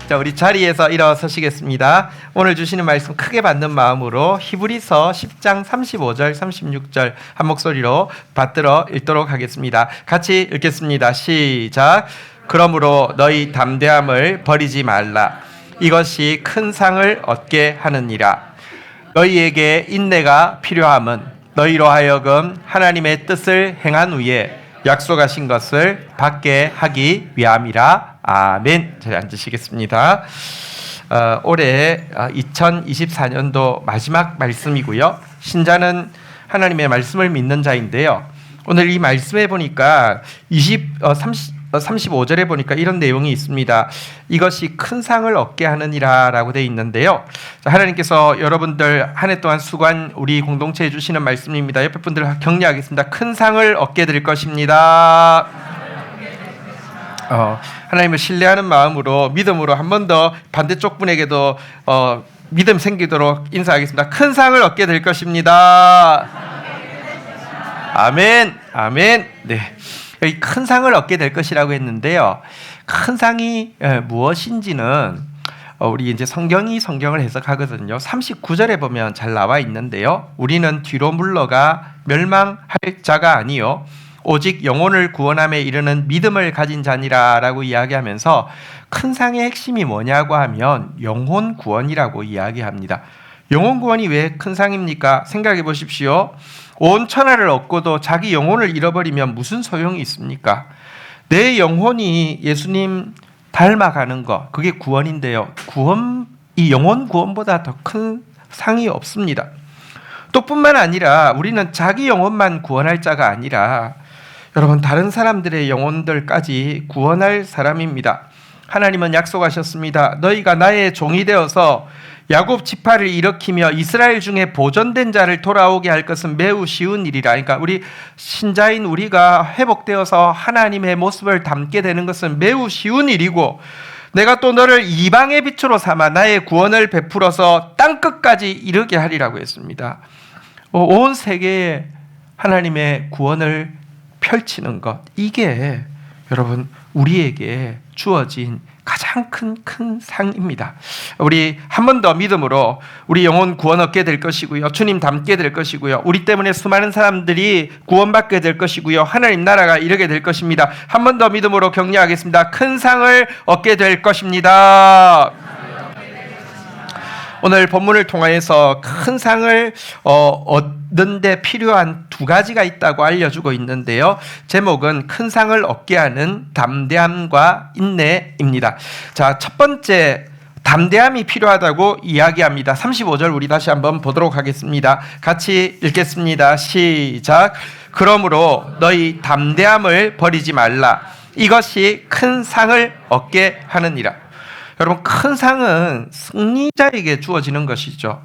자, 우리 자리에서 일어서시겠습니다. 오늘 주시는 말씀 크게 받는 마음으로 히브리서 10장 35절 36절 한 목소리로 받들어 읽도록 하겠습니다. 같이 읽겠습니다. 시작. 그러므로 너희 담대함을 버리지 말라. 이것이 큰 상을 얻게 하느니라. 너희에게 인내가 필요함은 너희로 하여금 하나님의 뜻을 행한 후에 약속하신 것을 받게 하기 위함이라. 아멘. 자리 앉으시겠습니다. 올해 2024년도 마지막 말씀이고요. 신자는 하나님의 말씀을 믿는 자인데요. 오늘 이 말씀에 보니까 35절에 보니까 이런 내용이 있습니다. 이것이 큰 상을 얻게 하느니라 라고 되어 있는데요. 하나님께서 여러분들 한 해 동안 수고한 우리 공동체에 주시는 말씀입니다. 옆에 분들 격려하겠습니다. 큰 상을 얻게 될 것입니다. 하나님을 신뢰하는 마음으로 믿음으로 한 번 더 반대쪽 분에게도 믿음 생기도록 인사하겠습니다. 큰 상을 얻게 될 것입니다. 아멘. 아멘. 네. 여기 큰 상을 얻게 될 것이라고 했는데요. 큰 상이 무엇인지는 우리 이제 성경을 해석하거든요. 39절에 보면 잘 나와 있는데요. 우리는 뒤로 물러가 멸망할 자가 아니요 오직 영혼을 구원함에 이르는 믿음을 가진 자니라라고 이야기하면서 큰 상의 핵심이 뭐냐고 하면 영혼 구원이라고 이야기합니다. 영혼 구원이 왜 큰 상입니까? 생각해 보십시오. 온 천하를 얻고도 자기 영혼을 잃어버리면 무슨 소용이 있습니까? 내 영혼이 예수님 닮아가는 것, 그게 구원인데요. 이 영혼 구원보다 더 큰 상이 없습니다. 또 뿐만 아니라 우리는 자기 영혼만 구원할 자가 아니라 여러분 다른 사람들의 영혼들까지 구원할 사람입니다. 하나님은 약속하셨습니다. 너희가 나의 종이 되어서 야곱 지파를 일으키며 이스라엘 중에 보존된 자를 돌아오게 할 것은 매우 쉬운 일이라. 그러니까 우리 신자인 우리가 회복되어서 하나님의 모습을 담게 되는 것은 매우 쉬운 일이고, 내가 또 너를 이방의 빛으로 삼아 나의 구원을 베풀어서 땅끝까지 이르게 하리라고 했습니다. 온 세계에 하나님의 구원을 펼치는 것, 이게 여러분 우리에게 주어진 가장 큰 상입니다. 우리 한 번 더 믿음으로 우리 영혼 구원 얻게 될 것이고요. 주님 닮게 될 것이고요. 우리 때문에 수많은 사람들이 구원받게 될 것이고요. 하나님 나라가 이르게 될 것입니다. 한 번 더 믿음으로 격려하겠습니다. 큰 상을 얻게 될 것입니다. 오늘 본문을 통하여서 큰 상을 얻는 데 필요한 두 가지가 있다고 알려주고 있는데요. 제목은 큰 상을 얻게 하는 담대함과 인내입니다. 자, 첫 번째 담대함이 필요하다고 이야기합니다. 35절 우리 다시 한번 보도록 하겠습니다. 같이 읽겠습니다. 시작. 그러므로 너희 담대함을 버리지 말라. 이것이 큰 상을 얻게 하느니라. 여러분, 큰 상은 승리자에게 주어지는 것이죠.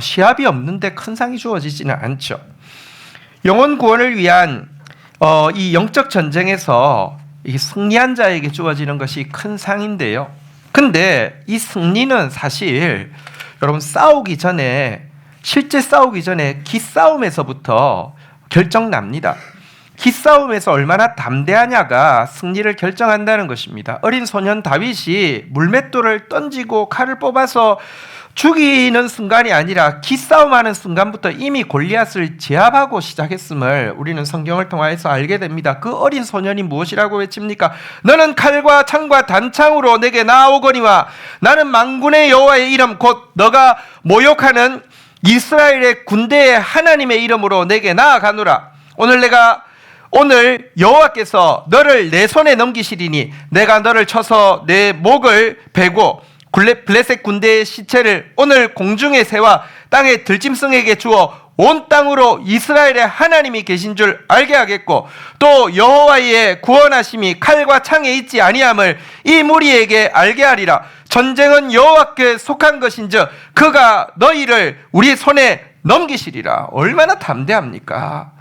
시합이 없는데 큰 상이 주어지지는 않죠. 영혼 구원을 위한 이 영적 전쟁에서 이 승리한 자에게 주어지는 것이 큰 상인데요. 근데 이 승리는 사실 여러분 실제 싸우기 전에 기싸움에서부터 결정납니다. 기싸움에서 얼마나 담대하냐가 승리를 결정한다는 것입니다. 어린 소년 다윗이 물맷돌을 던지고 칼을 뽑아서 죽이는 순간이 아니라 기싸움하는 순간부터 이미 골리앗을 제압하고 시작했음을 우리는 성경을 통해서 알게 됩니다. 그 어린 소년이 무엇이라고 외칩니까? 너는 칼과 창과 단창으로 내게 나아오거니와 나는 만군의 여호와의 이름 곧 너가 모욕하는 이스라엘의 군대의 하나님의 이름으로 내게 나아가노라. 오늘 여호와께서 너를 내 손에 넘기시리니 내가 너를 쳐서 내 목을 베고 블레셋 군대의 시체를 오늘 공중의 새와 땅의 들짐승에게 주어 온 땅으로 이스라엘의 하나님이 계신 줄 알게 하겠고 또 여호와의 구원하심이 칼과 창에 있지 아니함을 이 무리에게 알게 하리라. 전쟁은 여호와께 속한 것인즉 그가 너희를 우리 손에 넘기시리라. 얼마나 담대합니까?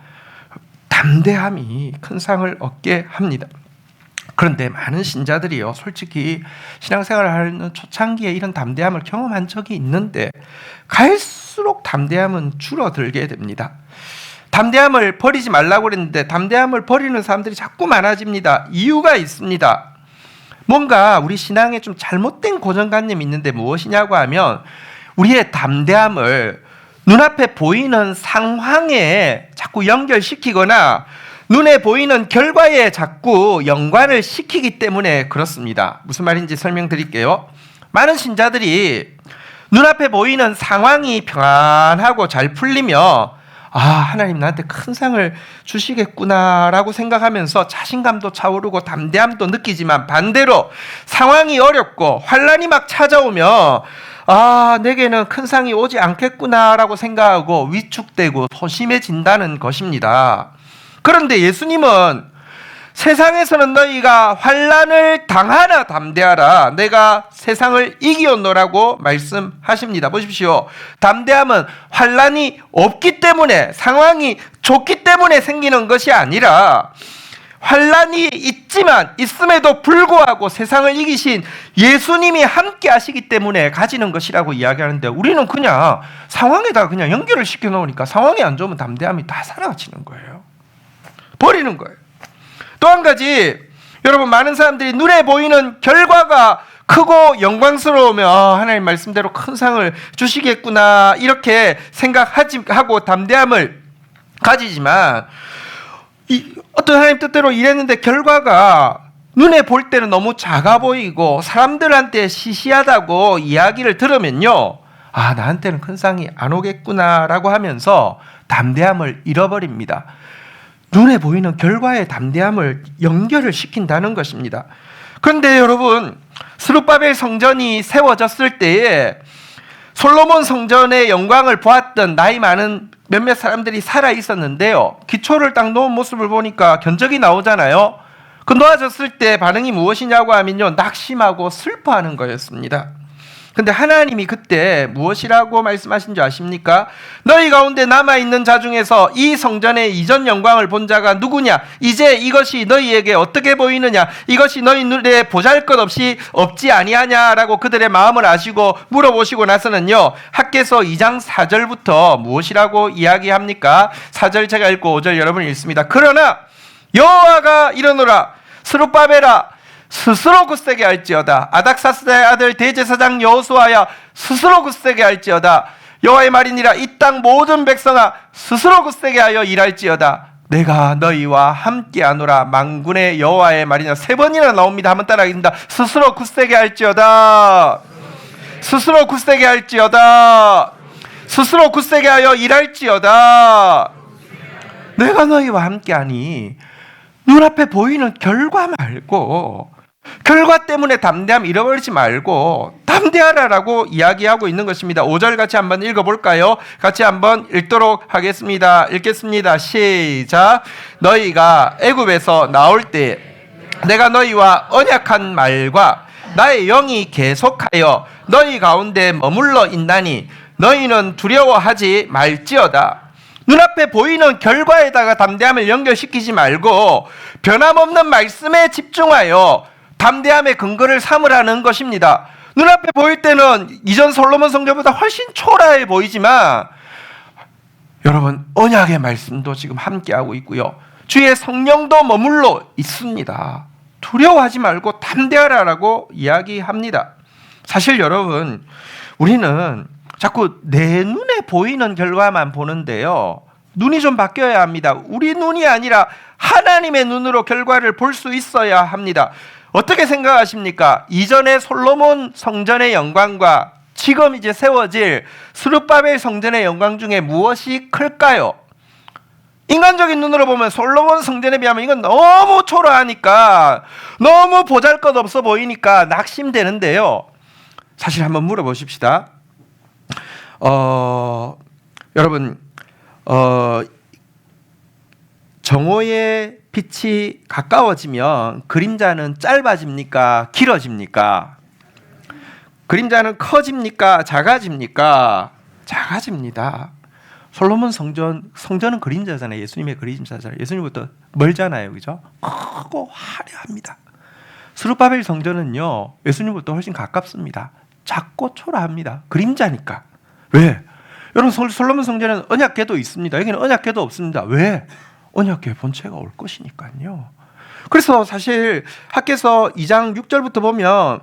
담대함이 큰 상을 얻게 합니다. 그런데 많은 신자들이요, 솔직히 신앙생활을 하는 초창기에 이런 담대함을 경험한 적이 있는데 갈수록 담대함은 줄어들게 됩니다. 담대함을 버리지 말라고 그랬는데 담대함을 버리는 사람들이 자꾸 많아집니다. 이유가 있습니다. 뭔가 우리 신앙에 좀 잘못된 고정관념이 있는데 무엇이냐고 하면 우리의 담대함을 눈앞에 보이는 상황에 자꾸 연결시키거나 눈에 보이는 결과에 자꾸 연관을 시키기 때문에 그렇습니다. 무슨 말인지 설명드릴게요. 많은 신자들이 눈앞에 보이는 상황이 평안하고 잘 풀리며 하나님 나한테 큰 상을 주시겠구나라고 생각하면서 자신감도 차오르고 담대함도 느끼지만 반대로 상황이 어렵고 환란이 막 찾아오며 내게는 큰 상이 오지 않겠구나라고 생각하고 위축되고 소심해진다는 것입니다. 그런데 예수님은 세상에서는 너희가 환란을 당하나 담대하라. 내가 세상을 이기었노라고 말씀하십니다. 보십시오. 담대함은 환란이 없기 때문에, 상황이 좋기 때문에 생기는 것이 아니라 환란이 있음에도 불구하고 세상을 이기신 예수님이 함께 하시기 때문에 가지는 것이라고 이야기하는데, 우리는 그냥 상황에다가 그냥 연결을 시켜 놓으니까 상황이 안 좋으면 담대함이 다 사라지는 거예요. 버리는 거예요. 또 한 가지, 여러분, 많은 사람들이 눈에 보이는 결과가 크고 영광스러우면 하나님 말씀대로 큰 상을 주시겠구나 이렇게 생각하고 담대함을 가지지만, 어떤 하나님 뜻대로 일했는데 결과가 눈에 볼 때는 너무 작아 보이고 사람들한테 시시하다고 이야기를 들으면요, 나한테는 큰 상이 안 오겠구나라고 하면서 담대함을 잃어버립니다. 눈에 보이는 결과에 담대함을 연결을 시킨다는 것입니다. 그런데 여러분, 스룹바벨 성전이 세워졌을 때에 솔로몬 성전의 영광을 보았던 나이 많은 몇몇 사람들이 살아 있었는데요, 기초를 딱 놓은 모습을 보니까 견적이 나오잖아요. 그 놓아졌을 때 반응이 무엇이냐고 하면요, 낙심하고 슬퍼하는 거였습니다. 근데 하나님이 그때 무엇이라고 말씀하신 줄 아십니까? 너희 가운데 남아있는 자 중에서 이 성전의 이전 영광을 본 자가 누구냐? 이제 이것이 너희에게 어떻게 보이느냐? 이것이 너희 눈에 보잘것없이 없지 아니하냐라고 그들의 마음을 아시고 물어보시고 나서는요, 학개서 2장 4절부터 무엇이라고 이야기합니까? 4절 제가 읽고 5절 여러분이 읽습니다. 그러나 여호와가 이르노라, 스룹바벨아 스스로 굳세게 할지어다. 아닥사스다의 아들 대제사장 여호수아야 스스로 굳세게 할지어다. 여호와의 말이니라, 이 땅 모든 백성아 스스로 굳세게 하여 일할지어다. 내가 너희와 함께하노라. 만군의 여호와의 말이니라. 3번이나 나옵니다. 한번 따라하겠습니다. 스스로 굳세게 할지어다. 스스로 굳세게 할지어다. 스스로 굳세게 하여 일할지어다. 내가 너희와 함께하니 눈앞에 보이는 결과 말고, 결과 때문에 담대함 잃어버리지 말고 담대하라라고 이야기하고 있는 것입니다. 5절 같이 한번 읽어볼까요? 같이 한번 읽도록 하겠습니다. 읽겠습니다. 시작. 너희가 애굽에서 나올 때 내가 너희와 언약한 말과 나의 영이 계속하여 너희 가운데 머물러 있나니 너희는 두려워하지 말지어다. 눈앞에 보이는 결과에다가 담대함을 연결시키지 말고 변함없는 말씀에 집중하여 담대함의 근거를 삼으라는 것입니다. 눈앞에 보일 때는 이전 솔로몬 성전보다 훨씬 초라해 보이지만 여러분, 언약의 말씀도 지금 함께하고 있고요, 주의 성령도 머물러 있습니다. 두려워하지 말고 담대하라라고 이야기합니다. 사실 여러분, 우리는 자꾸 내 눈에 보이는 결과만 보는데요, 눈이 좀 바뀌어야 합니다. 우리 눈이 아니라 하나님의 눈으로 결과를 볼 수 있어야 합니다. 어떻게 생각하십니까? 이전의 솔로몬 성전의 영광과 지금 이제 세워질 스룹바벨 성전의 영광 중에 무엇이 클까요? 인간적인 눈으로 보면 솔로몬 성전에 비하면 이건 너무 초라하니까, 너무 보잘것없어 보이니까 낙심되는데요, 사실 한번 물어보십시다. 여러분, 정오의 빛이 가까워지면 그림자는 짧아집니까? 길어집니까? 그림자는 커집니까? 작아집니까? 작아집니다. 솔로몬 성전은 그림자잖아요. 예수님의 그림자잖아요. 예수님부터 멀잖아요. 그죠? 크고 화려합니다. 스룹바벨 성전은요, 예수님부터 훨씬 가깝습니다. 작고 초라합니다. 그림자니까. 왜? 여러분, 솔로몬 성전에는 언약궤도 있습니다. 여기는 언약궤도 없습니다. 왜? 언약궤 본체가 올 것이니까요. 그래서 사실 학개서 2장 6절부터 보면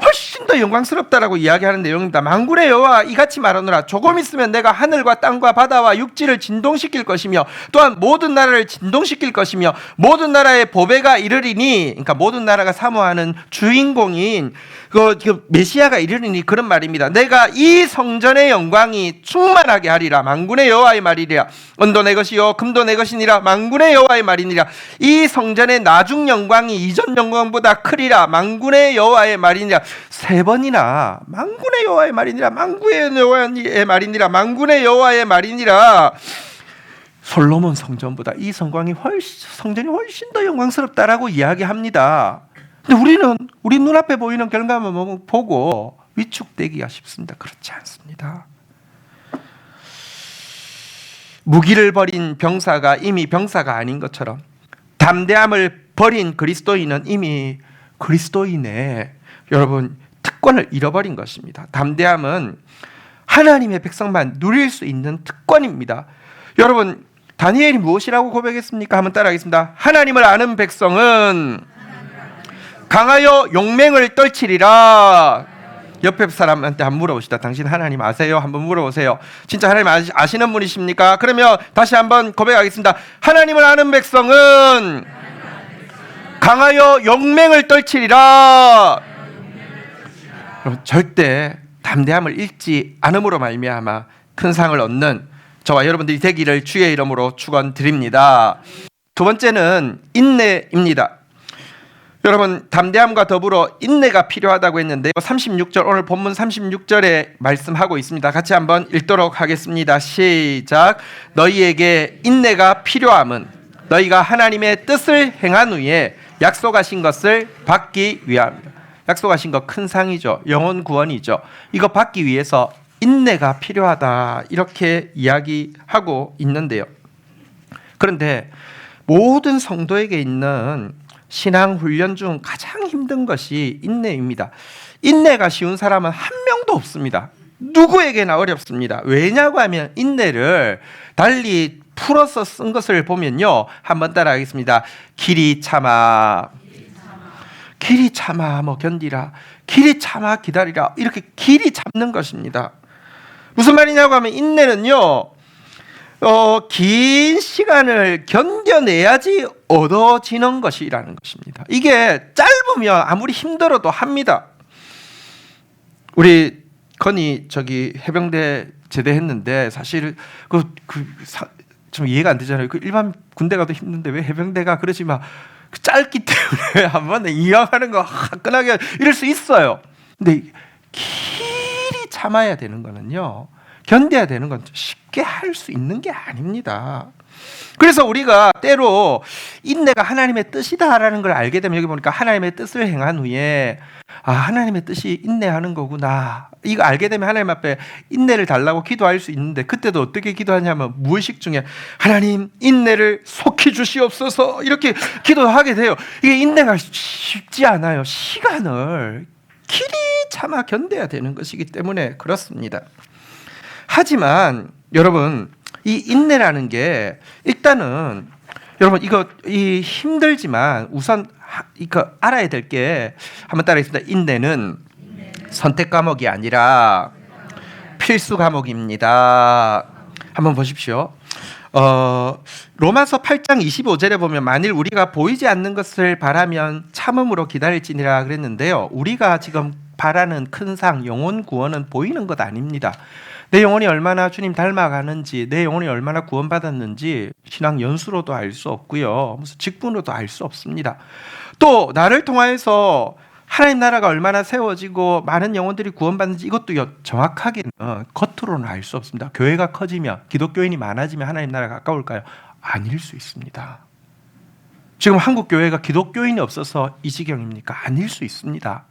훨씬 더 영광스럽다라고 이야기하는 내용입니다. 만군의 여호와 이같이 말하노라. 조금 있으면 내가 하늘과 땅과 바다와 육지를 진동시킬 것이며 또한 모든 나라를 진동시킬 것이며 모든 나라의 보배가 이르리니, 그러니까 모든 나라가 사모하는 주인공인 그 메시아가 이르리니 그런 말입니다. 내가 이 성전의 영광이 충만하게 하리라. 만군의 여호와의 말이리라. 은도 내 것이요 금도 내 것이니라. 만군의 여호와의 말이니라. 이 성전의 나중 영광이 이전 영광보다 크리라. 만군의 여호와의 말이니라. 세 번이나 만군의 여호와의 말이니라. 만군의 여호와의 말이니라. 만군의 여호와의 말이니라. 솔로몬 성전보다 이 성전이 훨씬 더 영광스럽다라고 이야기합니다. 근데 우리는 우리 눈앞에 보이는 결과만 보고 위축되기가 쉽습니다. 그렇지 않습니다. 무기를 버린 병사가 이미 병사가 아닌 것처럼 담대함을 버린 그리스도인은 이미 그리스도인의 여러분 특권을 잃어버린 것입니다. 담대함은 하나님의 백성만 누릴 수 있는 특권입니다. 여러분, 다니엘이 무엇이라고 고백했습니까? 한번 따라하겠습니다. 하나님을 아는 백성은 강하여 용맹을 떨치리라. 옆에 사람한테 한번 물어보시다. 당신 하나님 아세요? 한번 물어보세요. 진짜 하나님 아시는 분이십니까? 그러면 다시 한번 고백하겠습니다. 하나님을 아는 백성은 강하여 용맹을 떨치리라. 절대 담대함을 잃지 않음으로 말미암아 큰 상을 얻는 저와 여러분들이 되기를 주의 이름으로 축원드립니다. 두 번째는 인내입니다. 여러분, 담대함과 더불어 인내가 필요하다고 했는데요. 36절, 오늘 본문 36절에 말씀하고 있습니다. 같이 한번 읽도록 하겠습니다. 시작. 너희에게 인내가 필요함은 너희가 하나님의 뜻을 행한 후에 약속하신 것을 받기 위함이다. 약속하신 것 큰 상이죠. 영혼 구원이죠. 이거 받기 위해서 인내가 필요하다, 이렇게 이야기하고 있는데요. 그런데 모든 성도에게 있는 신앙 훈련 중 가장 힘든 것이 인내입니다. 인내가 쉬운 사람은 한 명도 없습니다. 누구에게나 어렵습니다. 왜냐고 하면 인내를 달리 풀어서 쓴 것을 보면요, 한번 따라하겠습니다. 길이 참아, 길이 참아 뭐 견디라, 길이 참아 기다리라, 이렇게 길이 참는 것입니다. 무슨 말이냐고 하면 인내는요, 긴 시간을 견뎌내야지 얻어지는 것이라는 것입니다. 이게 짧으면 아무리 힘들어도 합니다. 우리 건이 해병대 제대했는데 사실 좀 이해가 안 되잖아요. 일반 군대 가도 힘든데 왜 해병대가 그러지만 짧기 때문에 한번 이왕하는 거 화끈하게 이럴 수 있어요. 근데 길이 참아야 되는 거는요, 견뎌야 되는 건 쉽게 할 수 있는 게 아닙니다. 그래서 우리가 때로 인내가 하나님의 뜻이다라는 걸 알게 되면, 여기 보니까 하나님의 뜻을 행한 후에 하나님의 뜻이 인내하는 거구나, 이거 알게 되면 하나님 앞에 인내를 달라고 기도할 수 있는데, 그때도 어떻게 기도하냐면 무의식 중에 하나님 인내를 속히 주시옵소서 이렇게 기도하게 돼요. 이게 인내가 쉽지 않아요. 시간을 길이 참아 견뎌야 되는 것이기 때문에 그렇습니다. 하지만 여러분, 이 인내라는 게 일단은 여러분 이 힘들지만 우선 이거 알아야 될 게, 한번 따라하겠습니다. 인내는 선택 과목이 아니라 필수 과목입니다. 한번 보십시오. 로마서 8장 25절에 보면 만일 우리가 보이지 않는 것을 바라면 참음으로 기다릴지니라 그랬는데요. 우리가 지금 바라는 큰 상, 영혼 구원은 보이는 것 아닙니다. 내 영혼이 얼마나 주님 닮아가는지, 내 영혼이 얼마나 구원받았는지 신앙 연수로도 알 수 없고요, 무슨 직분으로도 알 수 없습니다. 또 나를 통하여서 하나님 나라가 얼마나 세워지고 많은 영혼들이 구원받는지 이것도 정확하게는 겉으로는 알 수 없습니다. 교회가 커지면, 기독교인이 많아지면 하나님 나라가 가까울까요? 아닐 수 있습니다. 지금 한국 교회가 기독교인이 없어서 이 지경입니까? 아닐 수 있습니다.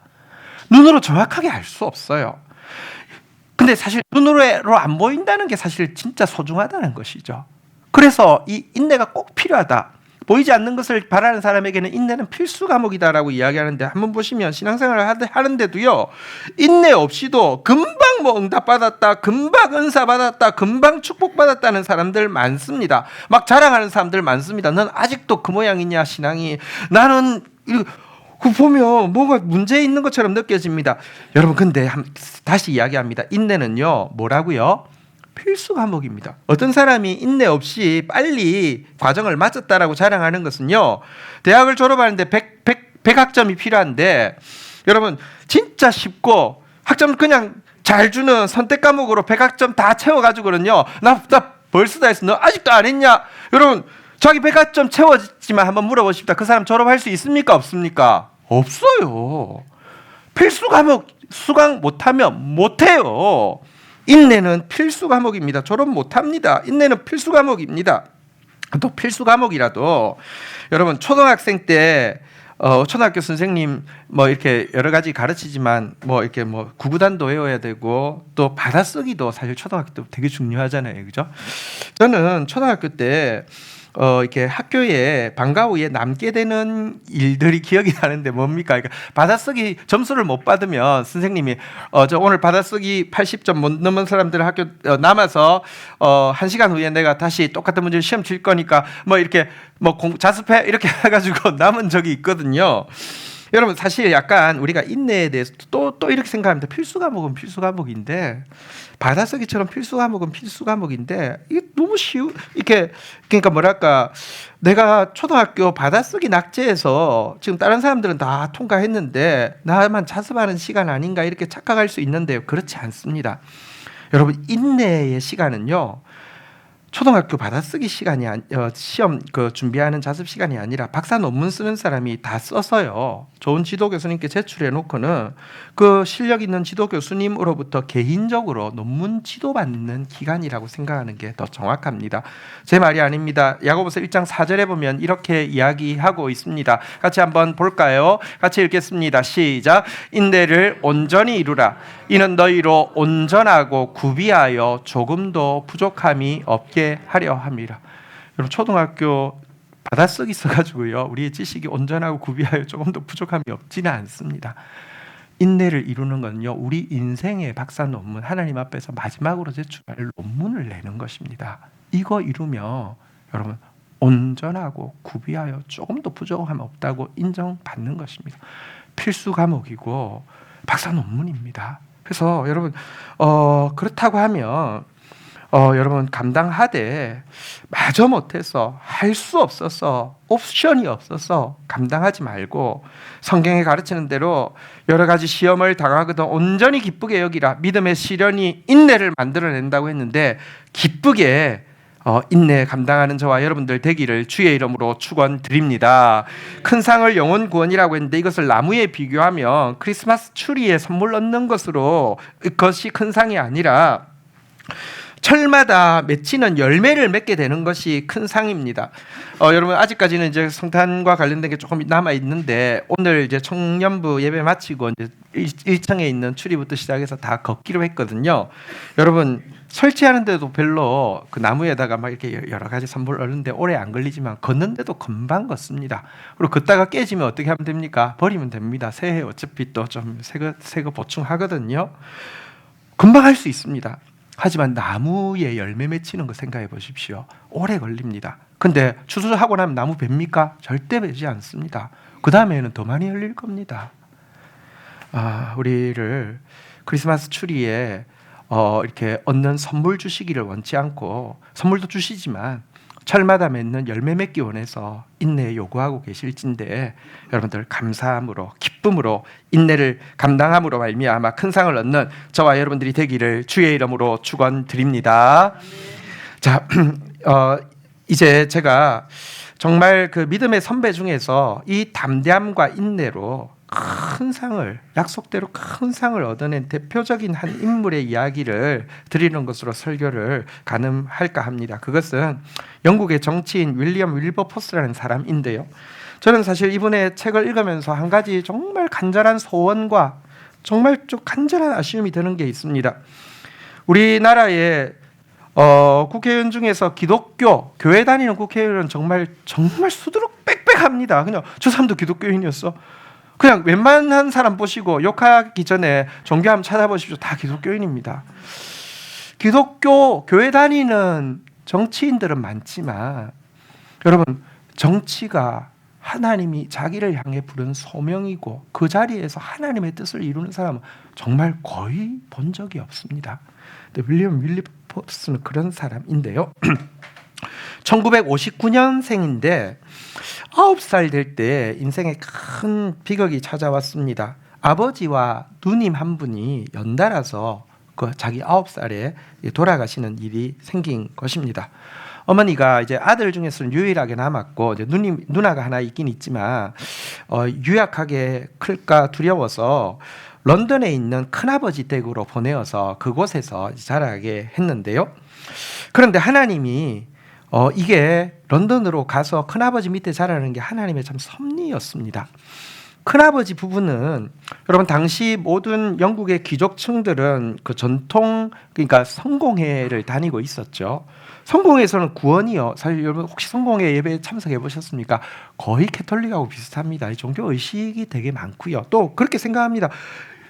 눈으로 정확하게 알 수 없어요. 근데 사실 눈으로 안 보인다는 게 사실 진짜 소중하다는 것이죠. 그래서 이 인내가 꼭 필요하다. 보이지 않는 것을 바라는 사람에게는 인내는 필수 과목이다라고 이야기하는데, 한번 보시면 신앙생활을 하는데도요, 인내 없이도 금방 뭐 응답받았다, 금방 은사 받았다, 금방 축복받았다는 사람들 많습니다. 막 자랑하는 사람들 많습니다. 넌 아직도 그 모양이냐 신앙이. 나는 그 보면 뭐가 문제 있는 것처럼 느껴집니다. 여러분 근데 다시 이야기합니다. 인내는요 뭐라고요? 필수 과목입니다. 어떤 사람이 인내 없이 빨리 과정을 마쳤다라고 자랑하는 것은요, 대학을 졸업하는데 100학점이 필요한데, 여러분 진짜 쉽고 학점 그냥 잘 주는 선택 과목으로 100학점 다 채워가지고는요, 나 벌써 다 했어. 너 아직도 안 했냐? 여러분 자기 100학점 채워지만 한번 물어보십시다. 그 사람 졸업할 수 있습니까? 없습니까? 없어요. 필수 과목 수강 못하면 못해요. 인내는 필수 과목입니다. 졸업 못합니다. 인내는 필수 과목입니다. 또 필수 과목이라도 여러분 초등학생 때 초등학교 선생님 뭐 이렇게 여러 가지 가르치지만 뭐 이렇게 뭐 구구단도 외워야 되고 또 받아쓰기도 사실 초등학교 때 되게 중요하잖아요, 그죠? 저는 초등학교 때 이렇게 학교에 방과 후에 남게 되는 일들이 기억이 나는데 뭡니까? 그러니까 받아쓰기 점수를 못 받으면 선생님이 저 오늘 받아쓰기 80점 못 넘은 사람들 학교 남아서 1시간 후에 내가 다시 똑같은 문제를 시험 칠 거니까 뭐 이렇게 뭐 자습해 이렇게 해가지고 남은 적이 있거든요. 여러분 사실 약간 우리가 인내에 대해서 또 이렇게 생각합니다. 필수 과목은 필수 과목인데 받아쓰기처럼 필수 과목은 필수 과목인데 이게 너무 이렇게 그러니까 뭐랄까 내가 초등학교 받아쓰기 낙제에서 지금 다른 사람들은 다 통과했는데 나만 자습하는 시간 아닌가 이렇게 착각할 수 있는데요. 그렇지 않습니다. 여러분 인내의 시간은요. 초등학교 받아쓰기 시간이 시험 준비하는 자습 시간이 아니라 박사 논문 쓰는 사람이 다 써서요. 좋은 지도 교수님께 제출해 놓고는 그 실력 있는 지도 교수님으로부터 개인적으로 논문 지도받는 기간이라고 생각하는 게 더 정확합니다. 제 말이 아닙니다. 야고보서 1장 4절에 보면 이렇게 이야기하고 있습니다. 같이 한번 볼까요? 같이 읽겠습니다. 시작. 인내를 온전히 이루라. 이는 너희로 온전하고 구비하여 조금도 부족함이 없게 하려 함이라. 여러분 초등학교 받아쓰기 써가지고요 우리의 지식이 온전하고 구비하여 조금도 부족함이 없지는 않습니다. 인내를 이루는 건요 우리 인생의 박사 논문 하나님 앞에서 마지막으로 제출할 논문을 내는 것입니다. 이거 이루면 여러분 온전하고 구비하여 조금도 부족함 없다고 인정받는 것입니다. 필수 과목이고 박사 논문입니다. 그래서 여러분 그렇다고 하면 여러분 감당하되 마저 못해서 할 수 없어서 옵션이 없어서 감당하지 말고 성경에 가르치는 대로 여러 가지 시험을 당하거든 온전히 기쁘게 여기라. 믿음의 시련이 인내를 만들어낸다고 했는데 기쁘게 인내 감당하는 저와 여러분들 되기를 주의 이름으로 축원드립니다. 큰 상을 영혼 구원이라고 했는데 이것을 나무에 비교하면 크리스마스 추리에 선물 얻는 것으로 그것이 큰 상이 아니라 철마다 맺히는 열매를 맺게 되는 것이 큰 상입니다. 여러분 아직까지는 이제 성탄과 관련된 게 조금 남아 있는데 오늘 이제 청년부 예배 마치고 이제 1층에 있는 추리부터 시작해서 다 걷기로 했거든요. 여러분 설치하는데도 별로 그 나무에다가 막 이렇게 여러 가지 선물 얻는데 오래 안 걸리지만 걷는데도 금방 걷습니다. 그리고 걷다가 깨지면 어떻게 하면 됩니까? 버리면 됩니다. 새해 어차피 또 좀 새 거 보충하거든요. 금방 할 수 있습니다. 하지만 나무에 열매 맺히는 거 생각해 보십시오. 오래 걸립니다. 근데 추수하고 나면 나무 뵙니까? 절대 뵈지 않습니다. 그 다음에는 더 많이 열릴 겁니다. 우리를 크리스마스 추리에 이렇게 얻는 선물 주시기를 원치 않고 선물도 주시지만 철마다 맺는 열매 맺기 원해서 인내 요구하고 계실진데 여러분들 감사함으로 기쁨으로 인내를 감당함으로 말미암아 큰 상을 얻는 저와 여러분들이 되기를 주의 이름으로 축원드립니다. 자, 이제 제가 정말 그 믿음의 선배 중에서 이 담대함과 인내로 큰 상을 약속대로 큰 상을 얻어낸 대표적인 한 인물의 이야기를 드리는 것으로 설교를 가늠할까 합니다. 그것은 영국의 정치인 윌리엄 윌버포스라는 사람인데요. 저는 사실 이분의 책을 읽으면서 한 가지 정말 간절한 소원과 정말 좀 간절한 아쉬움이 드는 게 있습니다. 우리나라의 국회의원 중에서 기독교 교회 다니는 국회의원은 정말 수두룩 빽빽합니다. 그냥 저 사람도 기독교인이었어. 그냥 웬만한 사람 보시고 욕하기 전에 종교 한번 찾아보십시오. 다 기독교인입니다. 기독교 교회 다니는 정치인들은 많지만 여러분, 정치가 하나님이 자기를 향해 부른 소명이고 그 자리에서 하나님의 뜻을 이루는 사람은 정말 거의 본 적이 없습니다. 근데 윌리엄 윌리포스는 그런 사람인데요. 1959년생인데 9살 될 때 인생에 큰 비극이 찾아왔습니다. 아버지와 누님 한 분이 연달아서 자기 9살에 돌아가시는 일이 생긴 것입니다. 어머니가 이제 아들 중에서는 유일하게 남았고, 이제 누나가 하나 있긴 있지만 유약하게 클까 두려워서 런던에 있는 큰아버지 댁으로 보내어서 그곳에서 자라게 했는데요. 그런데 하나님이 이게 런던으로 가서 큰아버지 밑에 자라는 게 하나님의 참 섭리였습니다. 큰아버지 부부는 여러분, 당시 모든 영국의 귀족층들은 그 전통, 그러니까 성공회를 다니고 있었죠. 성공회에서는 구원이요. 사실 여러분 혹시 성공회 예배에 참석해 보셨습니까? 거의 캐톨릭하고 비슷합니다. 종교 의식이 되게 많고요. 또 그렇게 생각합니다.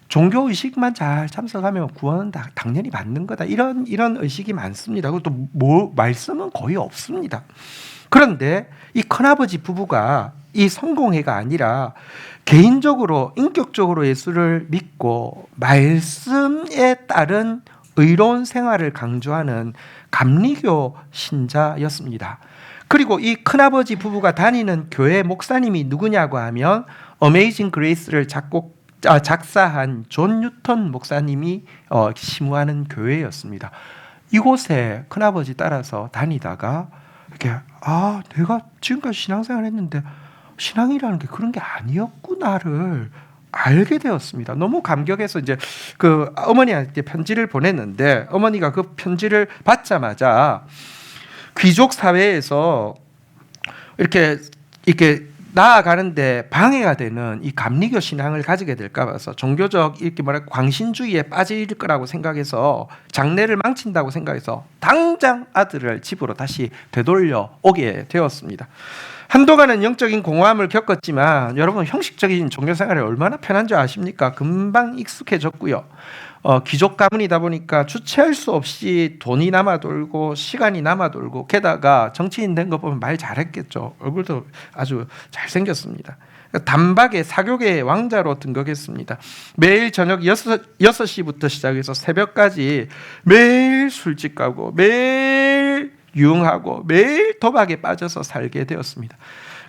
종교 의식만 잘 참석하면 구원은 당연히 받는 거다. 이런 의식이 많습니다. 그리고 또 말씀은 거의 없습니다. 그런데 이 큰아버지 부부가 이 성공회가 아니라 개인적으로 인격적으로 예수를 믿고 말씀에 따른 의로운 생활을 강조하는 감리교 신자였습니다. 그리고 이 큰아버지 부부가 다니는 교회 목사님이 누구냐고 하면 어메이징 그레이스를 작사한 존 뉴턴 목사님이 심우하는 교회였습니다. 이곳에 큰아버지 따라서 다니다가 이렇게 내가 지금까지 신앙생활 했는데 신앙이라는 게 그런 게 아니었구나를 알게 되었습니다. 너무 감격해서 이제 그 어머니한테 편지를 보냈는데 어머니가 그 편지를 받자마자 귀족 사회에서 이렇게 나아가는데 방해가 되는 이 감리교 신앙을 가지게 될까 봐서 종교적 이렇게 광신주의에 빠질 거라고 생각해서 장래를 망친다고 생각해서 당장 아들을 집으로 다시 되돌려 오게 되었습니다. 한동안은 영적인 공허함을 겪었지만 여러분, 형식적인 종교생활이 얼마나 편한 줄 아십니까? 금방 익숙해졌고요. 귀족 가문이다 보니까 주체할 수 없이 돈이 남아 돌고 시간이 남아 돌고, 게다가 정치인 된 거 보면 말 잘했겠죠. 얼굴도 아주 잘생겼습니다. 단박에 사교계의 왕자로 등극했습니다. 매일 저녁 6시부터 시작해서 새벽까지 매일 술집 가고 매일 유흥하고 매일 도박에 빠져서 살게 되었습니다.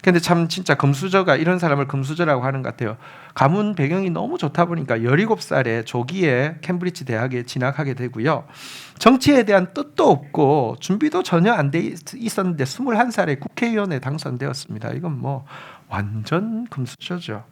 근데 참 진짜 금수저가 이런 사람을 금수저라고 하는 것 같아요. 가문 배경이 너무 좋다 보니까 17살에 조기에 캠브리지 대학에 진학하게 되고요. 정치에 대한 뜻도 없고 준비도 전혀 안 돼 있었는데 21살에 국회의원에 당선되었습니다. 이건 뭐 완전 금수저죠.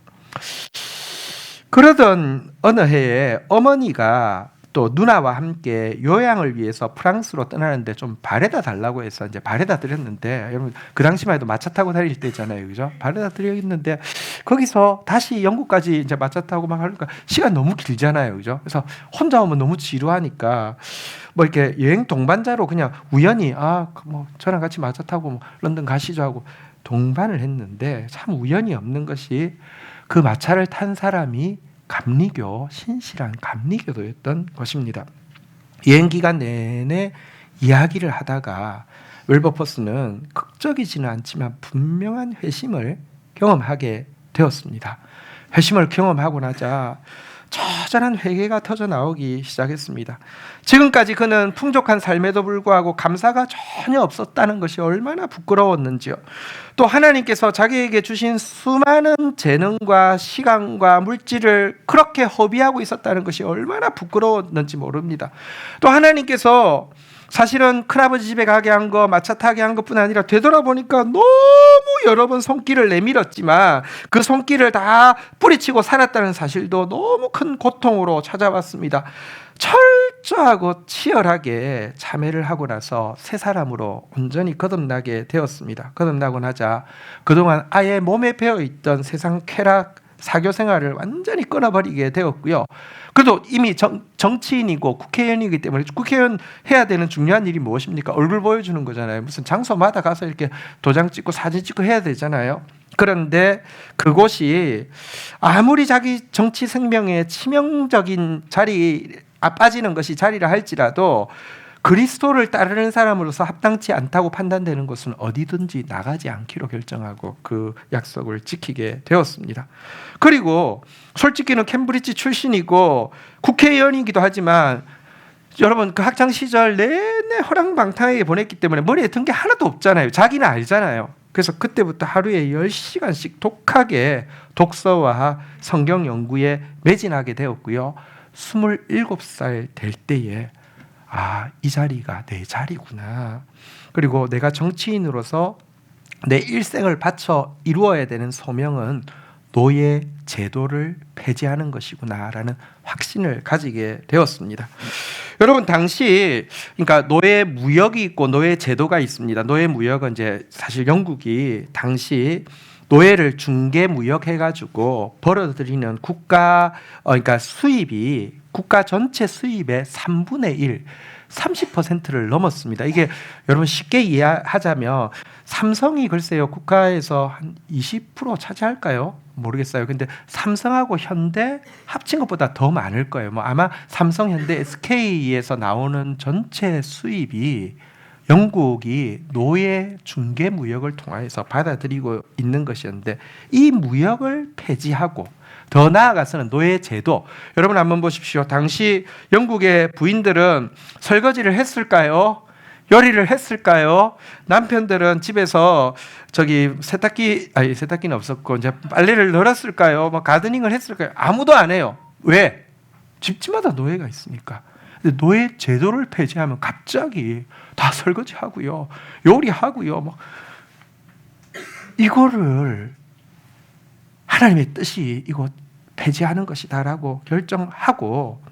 그러던 어느 해에 어머니가 또 누나와 함께 요양을 위해서 프랑스로 떠나는데 좀 바래다 달라고 해서 이제 바래다 드렸는데, 여러분 그 당시만 해도 마차 타고 다닐 때잖아요, 그죠? 바래다 드렸는데 거기서 다시 영국까지 이제 마차 타고 막 하니까 시간 너무 길잖아요, 그죠? 그래서 혼자 오면 너무 지루하니까 뭐 이렇게 여행 동반자로 그냥 우연히 뭐 저랑 같이 마차 타고 뭐 런던 가시죠 하고 동반을 했는데, 참 우연히 없는 것이 그 마차를 탄 사람이 감리교, 신실한 감리교도였던 것입니다. 여행 기간 내내 이야기를 하다가 윌버포스는 극적이지는 않지만 분명한 회심을 경험하게 되었습니다. 회심을 경험하고 나자 처절한 회개가 터져 나오기 시작했습니다. 지금까지 그는 풍족한 삶에도 불구하고 감사가 전혀 없었다는 것이 얼마나 부끄러웠는지요. 또 하나님께서 자기에게 주신 수많은 재능과 시간과 물질을 그렇게 허비하고 있었다는 것이 얼마나 부끄러웠는지 모릅니다. 또 하나님께서 사실은 큰아버지 집에 가게 한 거, 마차 타게 한 것뿐 아니라 되돌아보니까 너무 여러 번 손길을 내밀었지만 그 손길을 다 뿌리치고 살았다는 사실도 너무 큰 고통으로 찾아왔습니다. 철저하고 치열하게 참회를 하고 나서 새 사람으로 온전히 거듭나게 되었습니다. 거듭나고 나자 그동안 아예 몸에 배어있던 세상 쾌락, 사교 생활을 완전히 끊어버리게 되었고요. 그래도 이미 정치인이고 국회의원이기 때문에 국회의원 해야 되는 중요한 일이 무엇입니까? 얼굴 보여주는 거잖아요. 무슨 장소마다 가서 이렇게 도장 찍고 사진 찍고 해야 되잖아요. 그런데 그곳이 아무리 자기 정치 생명에 치명적인 빠지는 것이 자리라 할지라도 그리스도를 따르는 사람으로서 합당치 않다고 판단되는 곳은 어디든지 나가지 않기로 결정하고 그 약속을 지키게 되었습니다. 그리고 솔직히는 캠브리지 출신이고 국회의원이기도 하지만 여러분 그 학창 시절 내내 허랑방탕하게 보냈기 때문에 머리에 든 게 하나도 없잖아요. 자기는 알잖아요. 그래서 그때부터 하루에 10시간씩 독하게 독서와 성경 연구에 매진하게 되었고요. 27살 될 때에 이 자리가 내 자리구나. 그리고 내가 정치인으로서 내 일생을 바쳐 이루어야 되는 소명은 노예 제도를 폐지하는 것이구나라는 확신을 가지게 되었습니다. 여러분 당시 그러니까 노예 무역이 있고 노예 제도가 있습니다. 노예 무역은 이제 사실 영국이 당시 노예를 중개 무역해가지고 벌어들이는 그러니까 수입이 국가 전체 수입의 3분의 1, 30%를 넘었습니다. 이게 여러분 쉽게 이해하자면 삼성이 글쎄요 국가에서 한 20% 차지할까요? 모르겠어요. 근데 삼성하고 현대 합친 것보다 더 많을 거예요. 아마 삼성, 현대, SK에서 나오는 전체 수입이 영국이 노예 중개 무역을 통해서 받아들이고 있는 것이었는데 이 무역을 폐지하고 더 나아가서는 노예 제도. 여러분 한번 보십시오. 당시 영국의 부인들은 설거지를 했을까요? 요리를 했을까요? 남편들은 집에서 세탁기는 없었고 이제 빨래를 널었을까요? 가드닝을 했을까요? 아무도 안 해요. 왜? 집집마다 노예가 있으니까. 근데 노예 제도를 폐지하면 갑자기 다 설거지하고요, 요리하고요, 이거를 하나님의 뜻이 이거 폐지하는 것이다라고 결정하고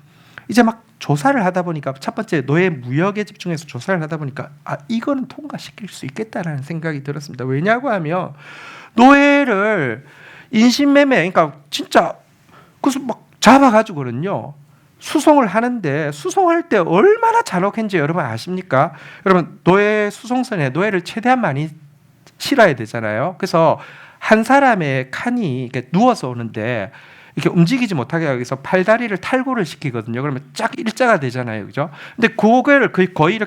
이제 조사를 하다 보니까 첫 번째 노예 무역에 집중해서 조사를 하다 보니까 이거는 통과시킬 수 있겠다라는 생각이 들었습니다. 왜냐고 하면 노예를 인신매매, 그러니까 진짜 그래서 잡아가지고는요 수송을 하는데 수송할 때 얼마나 잔혹한지 여러분 아십니까? 여러분 노예 수송선에 노예를 최대한 많이 실어야 되잖아요. 그래서 한 사람의 칸이 이렇게 누워서 오는데 이렇게 움직이지 못하게 하기 위해서 팔다리를 탈골을 시키거든요. 그러면 쫙 일자가 되잖아요, 그죠? 근데 그거를 거의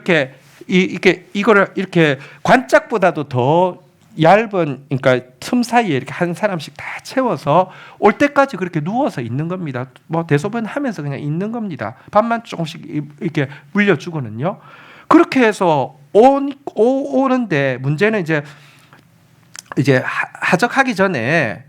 이거를 이렇게 관짝보다도 더 얇은, 그러니까 틈 사이에 이렇게 한 사람씩 다 채워서 올 때까지 그렇게 누워서 있는 겁니다. 대소변 하면서 그냥 있는 겁니다. 밥만 조금씩 이렇게 물려주거든요. 그렇게 해서 오는데 문제는 이제 하적하기 전에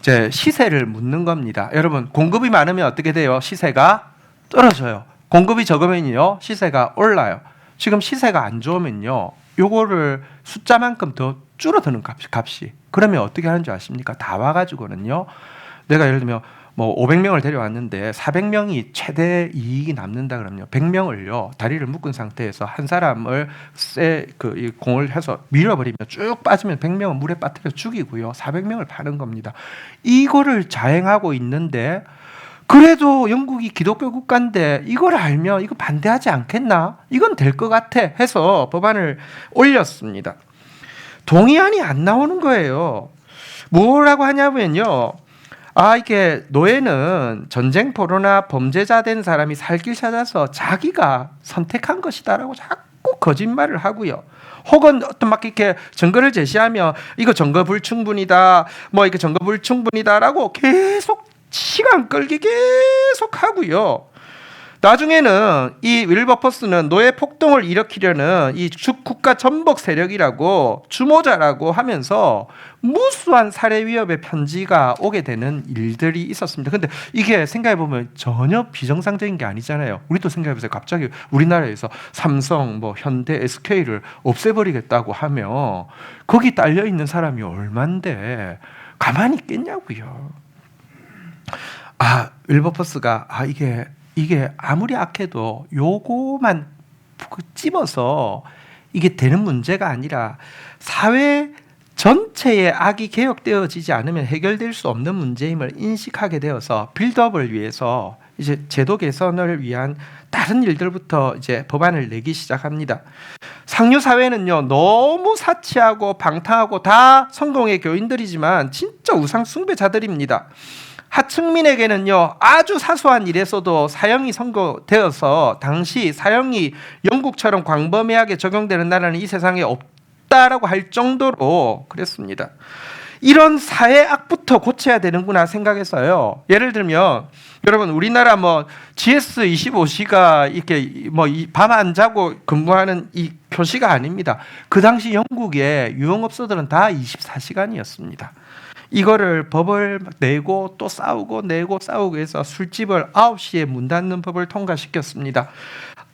이제 시세를 묻는 겁니다. 여러분 공급이 많으면 어떻게 돼요? 시세가 떨어져요. 공급이 적으면요 시세가 올라요. 지금 시세가 안 좋으면요 요거를 숫자만큼 더 줄어드는 값이. 그러면 어떻게 하는 줄 아십니까? 다 와가지고는요 내가 예를 들면 500명을 데려왔는데 400명이 최대 이익이 남는다 그러면요 100명을요 다리를 묶은 상태에서 한 사람을 이 공을 해서 밀어버리면 쭉 빠지면 100명은 물에 빠뜨려 죽이고요 400명을 파는 겁니다. 이거를 자행하고 있는데 그래도 영국이 기독교 국가인데 이걸 알면 이거 반대하지 않겠나? 이건 될 것 같아 해서 법안을 올렸습니다. 동의안이 안 나오는 거예요. 뭐라고 하냐면요 이게 노예는 전쟁포로나 범죄자 된 사람이 살 길 찾아서 자기가 선택한 것이다라고 자꾸 거짓말을 하고요. 혹은 이렇게 증거를 제시하며 이거 증거 불충분이다, 이거 증거 불충분이다라고 계속 시간 끌기 계속 하고요. 나중에는 이 윌버포스는 노예 폭동을 일으키려는 이 국가 전복 세력이라고 주모자라고 하면서 무수한 살해 위협의 편지가 오게 되는 일들이 있었습니다. 근데 이게 생각해 보면 전혀 비정상적인 게 아니잖아요. 우리도 생각해 보세요. 갑자기 우리나라에서 삼성, 현대, SK를 없애버리겠다고 하면 거기 딸려 있는 사람이 얼만데 가만히 있겠냐고요. 윌버포스가 이게 아무리 악해도 요거만 찝어서 이게 되는 문제가 아니라 사회 전체의 악이 개혁되어지지 않으면 해결될 수 없는 문제임을 인식하게 되어서 빌드업을 위해서 이제 제도 개선을 위한 다른 일들부터 이제 법안을 내기 시작합니다. 상류 사회는요, 너무 사치하고 방탕하고 다 성공의 교인들이지만 진짜 우상 숭배자들입니다. 하층민에게는요, 아주 사소한 일에서도 사형이 선고되어서 당시 사형이 영국처럼 광범위하게 적용되는 나라는 이 세상에 없다라고 할 정도로 그랬습니다. 이런 사회 악부터 고쳐야 되는구나 생각해서요. 예를 들면 여러분, 우리나라 뭐 GS25C가 이렇게 뭐 밤 안 자고 근무하는 이 표시가 아닙니다. 그 당시 영국의 유흥업소들은 다 24시간이었습니다. 이거를 법을 내고 또 싸우고 내고 싸우고 해서 술집을 9시에 문 닫는 법을 통과시켰습니다.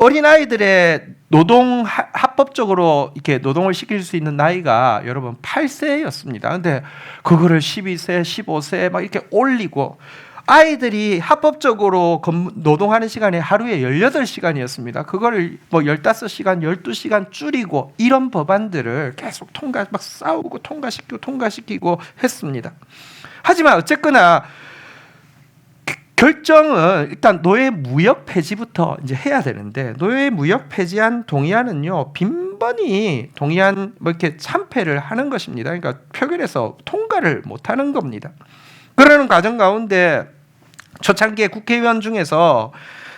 어린아이들의 노동, 합법적으로 이렇게 노동을 시킬 수 있는 나이가 여러분 8세였습니다. 근데 그거를 12세, 15세 막 이렇게 올리고, 아이들이 합법적으로 노동하는 시간이 하루에 18시간이었습니다. 그거를 뭐 15시간, 12시간 줄이고, 이런 법안들을 계속 막 싸우고 통과시키고 했습니다. 하지만 어쨌거나 결정은 일단 노예 무역 폐지부터 이제 해야 되는데, 노예 무역 폐지안 동의안은요, 빈번히 동의안 뭐 이렇게 참패를 하는 것입니다. 그러니까 표결에서 통과를 못 하는 겁니다. 그러는 과정 가운데 초창기에 국회의원 중에서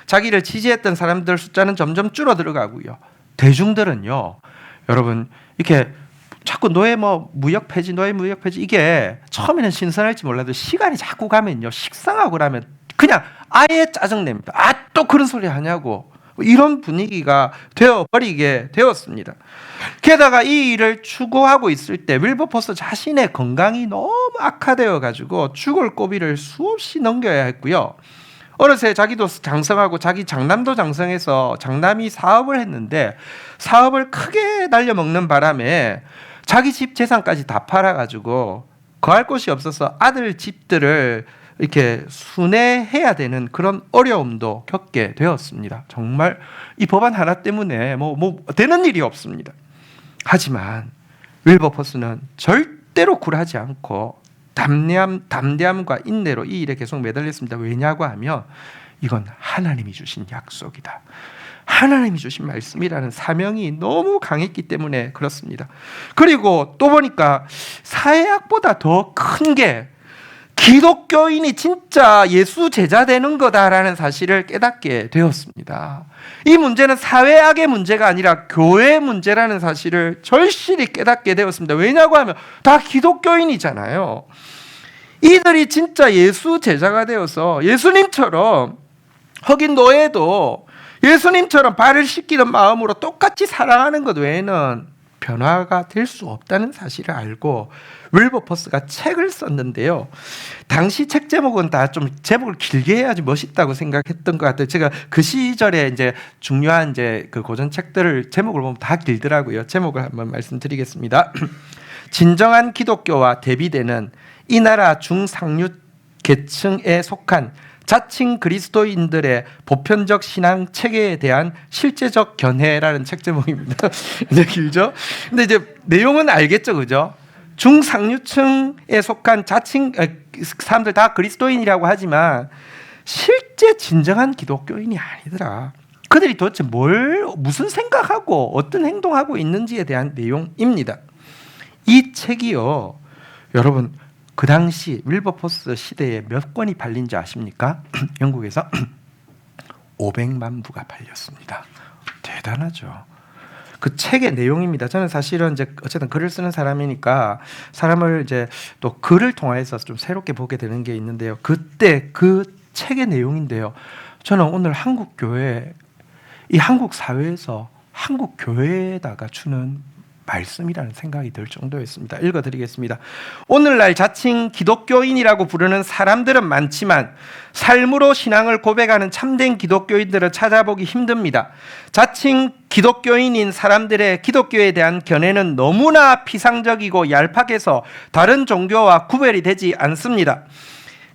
자기를 지지했던 사람들 숫자는 점점 줄어들어가고요. 대중들은요, 여러분, 이렇게 자꾸 노예 무역 폐지 이게 처음에는 신선할지 몰라도 시간이 자꾸 가면요, 식상하고 나면 그냥 아예 짜증냅니다. 또 그런 소리 하냐고, 이런 분위기가 되어버리게 되었습니다. 게다가 이 일을 추구하고 있을 때 윌버포스 자신의 건강이 너무 악화되어 가지고 죽을 고비를 수없이 넘겨야 했고요. 어느새 자기도 장성하고 자기 장남도 장성해서 장남이 사업을 했는데, 사업을 크게 날려먹는 바람에 자기 집 재산까지 다 팔아가지고 거할 곳이 없어서 아들 집들을 이렇게 순회해야 되는 그런 어려움도 겪게 되었습니다. 정말 이 법안 하나 때문에 뭐 되는 일이 없습니다. 하지만 윌버포스는 절대로 굴하지 않고 담대함과 인내로 이 일에 계속 매달렸습니다. 왜냐고 하면 이건 하나님이 주신 약속이다, 하나님이 주신 말씀이라는 사명이 너무 강했기 때문에 그렇습니다. 그리고 또 보니까 사회학보다 더 큰 게 기독교인이 진짜 예수 제자 되는 거다라는 사실을 깨닫게 되었습니다. 이 문제는 사회악의 문제가 아니라 교회 문제라는 사실을 절실히 깨닫게 되었습니다. 왜냐고 하면 다 기독교인이잖아요. 이들이 진짜 예수 제자가 되어서 예수님처럼, 흑인 노예도 예수님처럼 발을 씻기는 마음으로 똑같이 사랑하는 것 외에는 변화가 될 수 없다는 사실을 알고 윌버포스가 책을 썼는데요. 당시 책 제목은 다 좀 제목을 길게 해야지 멋있다고 생각했던 것 같아요. 제가 그 시절에 이제 중요한 이제 그 고전 책들을 제목을 보면 다 길더라고요. 제목을 한번 말씀드리겠습니다. 진정한 기독교와 대비되는 이 나라 중상류 계층에 속한 자칭 그리스도인들의 보편적 신앙 체계에 대한 실제적 견해라는 책 제목입니다. 이제 길죠? 근데 이제 내용은 알겠죠, 그죠? 중상류층에 속한 자칭 사람들 다 그리스도인이라고 하지만 실제 진정한 기독교인이 아니더라. 그들이 도대체 무슨 생각하고 어떤 행동하고 있는지에 대한 내용입니다. 이 책이요, 여러분, 그 당시 윌버포스 시대에 몇 권이 팔린 줄 아십니까? 영국에서 500만 부가 팔렸습니다. 대단하죠. 그 책의 내용입니다. 저는 사실은 이제 어쨌든 글을 쓰는 사람이니까 사람을 이제 또 글을 통해서 좀 새롭게 보게 되는 게 있는데요. 그때 그 책의 내용인데요. 저는 오늘 한국 교회, 이 한국 사회에서 한국 교회에다가 주는 말씀이라는 생각이 들 정도였습니다. 읽어드리겠습니다. 오늘날 자칭 기독교인이라고 부르는 사람들은 많지만 삶으로 신앙을 고백하는 참된 기독교인들을 찾아보기 힘듭니다. 자칭 기독교인인 사람들의 기독교에 대한 견해는 너무나 피상적이고 얄팍해서 다른 종교와 구별이 되지 않습니다.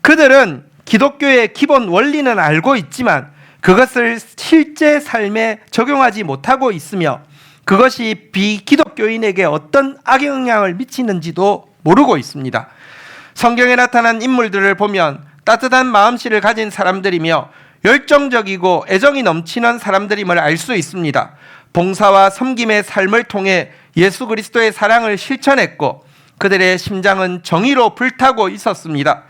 그들은 기독교의 기본 원리는 알고 있지만 그것을 실제 삶에 적용하지 못하고 있으며 그것이 비기독교인에게 어떤 악영향을 미치는지도 모르고 있습니다. 성경에 나타난 인물들을 보면 따뜻한 마음씨를 가진 사람들이며 열정적이고 애정이 넘치는 사람들임을 알 수 있습니다. 봉사와 섬김의 삶을 통해 예수 그리스도의 사랑을 실천했고 그들의 심장은 정의로 불타고 있었습니다.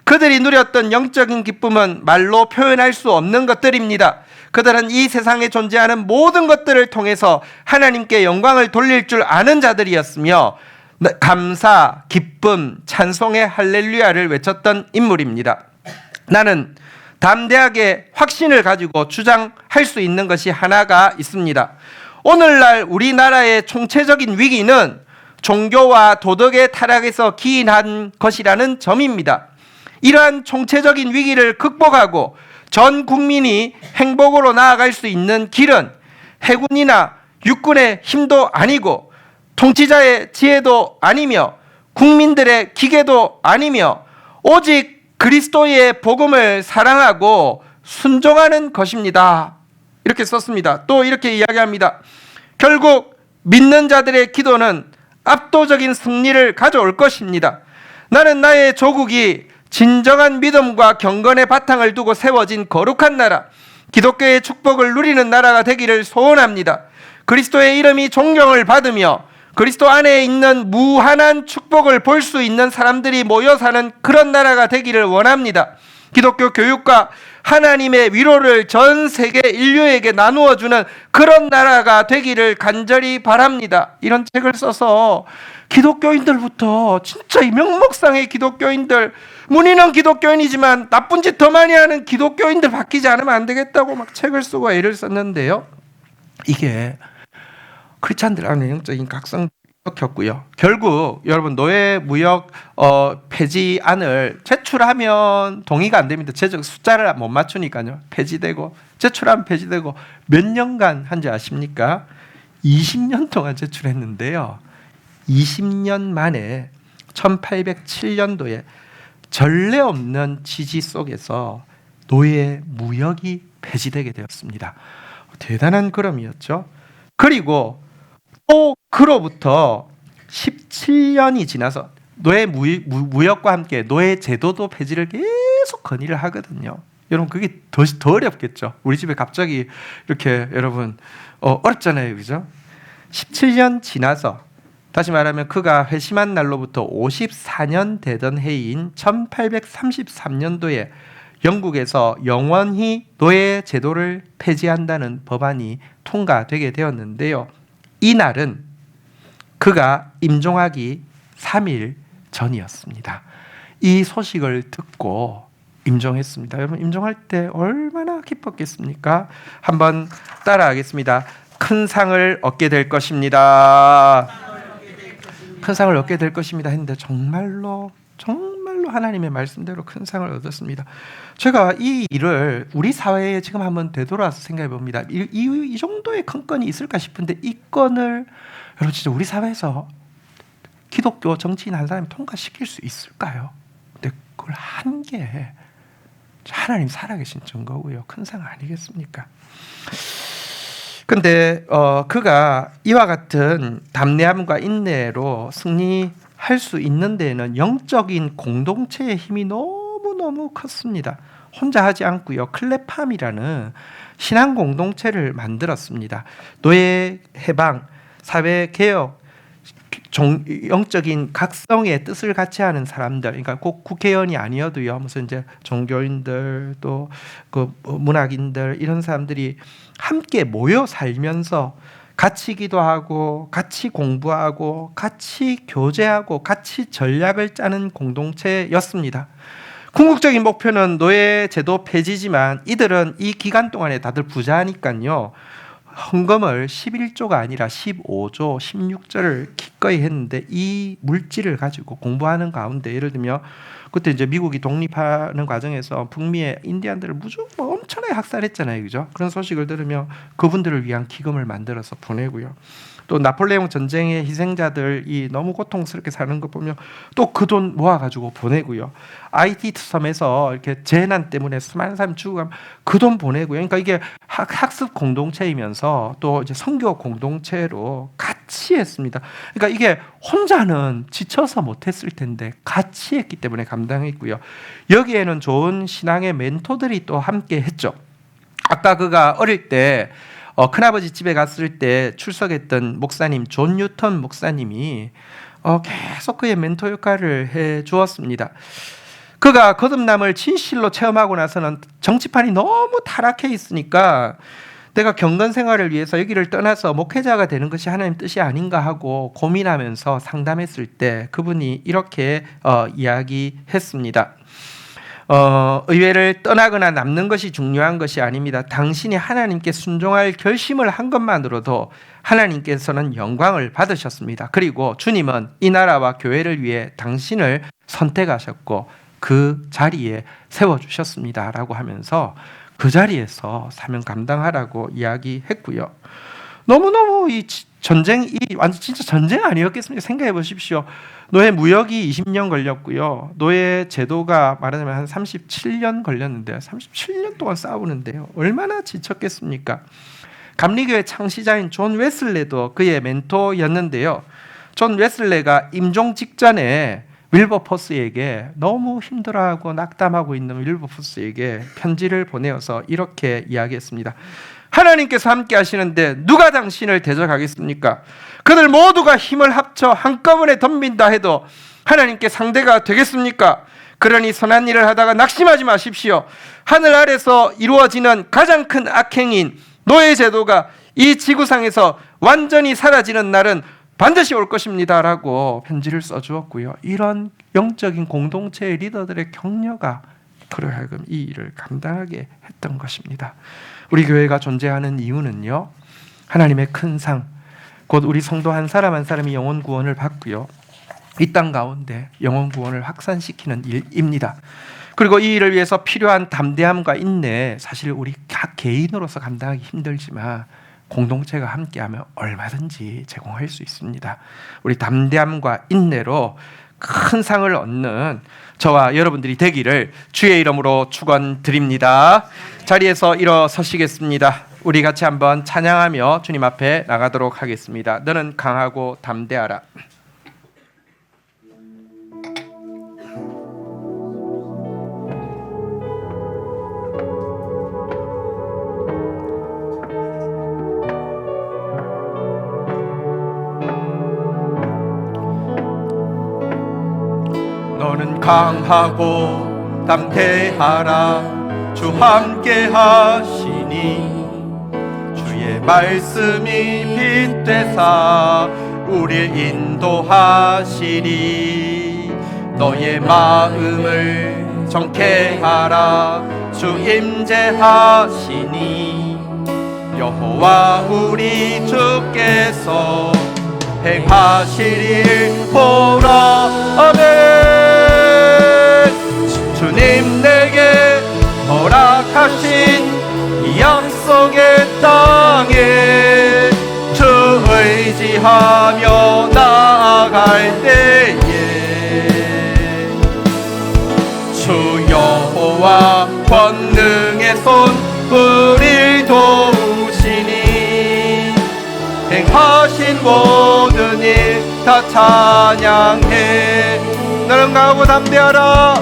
그들이 누렸던 영적인 기쁨은 말로 표현할 수 없는 것들입니다. 그들은 이 세상에 존재하는 모든 것들을 통해서 하나님께 영광을 돌릴 줄 아는 자들이었으며 감사, 기쁨, 찬송의 할렐루야를 외쳤던 인물입니다. 나는 담대하게 확신을 가지고 주장할 수 있는 것이 하나가 있습니다. 오늘날 우리나라의 총체적인 위기는 종교와 도덕의 타락에서 기인한 것이라는 점입니다. 이러한 총체적인 위기를 극복하고 전 국민이 행복으로 나아갈 수 있는 길은 해군이나 육군의 힘도 아니고 통치자의 지혜도 아니며 국민들의 기계도 아니며 오직 그리스도의 복음을 사랑하고 순종하는 것입니다. 이렇게 썼습니다. 또 이렇게 이야기합니다. 결국 믿는 자들의 기도는 압도적인 승리를 가져올 것입니다. 나는 나의 조국이 진정한 믿음과 경건의 바탕을 두고 세워진 거룩한 나라, 기독교의 축복을 누리는 나라가 되기를 소원합니다. 그리스도의 이름이 존경을 받으며 그리스도 안에 있는 무한한 축복을 볼 수 있는 사람들이 모여 사는 그런 나라가 되기를 원합니다. 기독교 교육과 하나님의 위로를 전 세계 인류에게 나누어 주는 그런 나라가 되기를 간절히 바랍니다. 이런 책을 써서 기독교인들부터 진짜 이 명목상의 기독교인들, 문의는 기독교인이지만 나쁜 짓 더 많이 하는 기독교인들 바뀌지 않으면 안 되겠다고 막 책을 쓰고 애를 썼는데요. 이게 크리스찬들 안에 영적인 각성을 일으켰고요. 결국 여러분 노예 무역 폐지안을 제출하면 동의가 안 됩니다. 제적 숫자를 못 맞추니까요. 폐지되고 제출하면 폐지되고 몇 년간 한지 아십니까? 20년 동안 제출했는데요. 20년 만에 1807년도에 전례 없는 지지 속에서 노예 무역이 폐지되게 되었습니다. 대단한 걸음이었죠. 그리고 또 그로부터 17년이 지나서 노예 무역과 함께 노예 제도도 폐지를 계속 건의를 하거든요. 여러분 그게 더 어렵겠죠. 우리 집에 갑자기 이렇게 여러분 어렵잖아요, 그죠? 17년 지나서 다시 말하면 그가 회심한 날로부터 54년 되던 해인 1833년도에 영국에서 영원히 노예 제도를 폐지한다는 법안이 통과되게 되었는데요. 이 날은 그가 임종하기 3일 전이었습니다. 이 소식을 듣고 임종했습니다. 여러분 임종할 때 얼마나 기뻤겠습니까? 한번 따라하겠습니다. 큰 상을 얻게 될 것입니다. 큰 상을 얻게 될 것입니다 했는데 정말로 하나님의 말씀대로 큰 상을 얻었습니다. 제가 이 일을 우리 사회에 지금 한번 되돌아서 생각해 봅니다. 이 정도의 큰 건이 있을까 싶은데 이 건을 여러분 진짜 우리 사회에서 기독교 정치인 한 사람이 통과시킬 수 있을까요? 근데 그걸 한 게 하나님 살아계신 증거고요. 큰 상 아니겠습니까? 근데 그가 이와 같은 담대함과 인내로 승리할 수 있는 데에는 영적인 공동체의 힘이 너무너무 컸습니다. 혼자 하지 않고요. 클레팜이라는 신앙 공동체를 만들었습니다. 노예 해방, 사회 개혁, 영적인 각성의 뜻을 같이 하는 사람들, 그러니까 꼭 국회의원이 아니어도요, 무슨 이제 종교인들 또 그 문학인들 이런 사람들이 함께 모여 살면서 같이 기도하고 같이 공부하고 같이 교제하고 같이 전략을 짜는 공동체였습니다. 궁극적인 목표는 노예 제도 폐지지만 이들은 이 기간 동안에 다들 부자니까요. 헌금을 11조가 아니라 15조, 16조를 기꺼이 했는데 이 물질을 가지고 공부하는 가운데 예를 들면 그때 이제 미국이 독립하는 과정에서 북미의 인디안들을 무조건 엄청나게 학살했잖아요, 그죠? 그런 소식을 들으면 그분들을 위한 기금을 만들어서 보내고요. 또 나폴레옹 전쟁의 희생자들이 너무 고통스럽게 사는 거 보면 또 그 돈 모아가지고 보내고요. IT 섬에서 이렇게 재난 때문에 수많은 사람이 죽어가면 그 돈 보내고요. 그러니까 이게 학습 공동체이면서 또 이제 선교 공동체로 같이 했습니다. 그러니까 이게 혼자는 지쳐서 못했을 텐데 같이 했기 때문에 감당했고요. 여기에는 좋은 신앙의 멘토들이 또 함께 했죠. 아까 그가 어릴 때 큰아버지 집에 갔을 때 출석했던 목사님 존 뉴턴 목사님이 계속 그의 멘토 역할을 해 주었습니다. 그가 거듭남을 진실로 체험하고 나서는 정치판이 너무 타락해 있으니까 내가 경건 생활을 위해서 여기를 떠나서 목회자가 되는 것이 하나님 뜻이 아닌가 하고 고민하면서 상담했을 때 그분이 이렇게 이야기했습니다. 의회를 떠나거나 남는 것이 중요한 것이 아닙니다. 당신이 하나님께 순종할 결심을 한 것만으로도 하나님께서는 영광을 받으셨습니다. 그리고 주님은 이 나라와 교회를 위해 당신을 선택하셨고 그 자리에 세워주셨습니다 라고 하면서 그 자리에서 사명 감당하라고 이야기했고요. 너무너무 이 전쟁이 완전 진짜 전쟁 아니었겠습니까? 생각해 보십시오. 노예 무역이 20년 걸렸고요. 노예 제도가 말하자면 한 37년 걸렸는데요. 37년 동안 싸우는데요. 얼마나 지쳤겠습니까? 감리교회 창시자인 존 웨슬레도 그의 멘토였는데요. 존 웨슬레가 임종 직전에 윌버포스에게 너무 힘들어하고 낙담하고 있는 윌버포스에게 편지를 보내어서 이렇게 이야기했습니다. 하나님께서 함께 하시는데 누가 당신을 대적하겠습니까? 그들 모두가 힘을 합쳐 한꺼번에 덤빈다 해도 하나님께 상대가 되겠습니까? 그러니 선한 일을 하다가 낙심하지 마십시오. 하늘 아래서 이루어지는 가장 큰 악행인 노예 제도가 이 지구상에서 완전히 사라지는 날은 반드시 올 것입니다 라고 편지를 써주었고요. 이런 영적인 공동체의 리더들의 격려가 그로 하여금 이 일을 감당하게 했던 것입니다. 우리 교회가 존재하는 이유는요, 하나님의 큰 상, 곧 우리 성도 한 사람 한 사람이 영혼 구원을 받고요, 이 땅 가운데 영혼 구원을 확산시키는 일입니다. 그리고 이 일을 위해서 필요한 담대함과 인내, 사실 우리 각 개인으로서 감당하기 힘들지만 공동체가 함께하면 얼마든지 제공할 수 있습니다. 우리 담대함과 인내로 큰 상을 얻는 저와 여러분들이 되기를 주의 이름으로 축원드립니다. 자리에서 일어서시겠습니다. 우리 같이 한번 찬양하며 주님 앞에 나가도록 하겠습니다. 너는 강하고 담대하라. 너는 강하고 담대하라. 주 함께 하시니 주의 말씀이 빛되사 우릴 인도하시리. 너의 마음을 정케 하라. 주 임재하시니 여호와 우리 주께서 행하실 일 보라. 아멘. 주님 내게 허락하신 이 약속의 땅에 주 의지하며 나아갈 때에 주 여호와 권능의 손 우릴 도우시니 행하신 모든 일 다 찬양해. 너는 강하고 담대하라.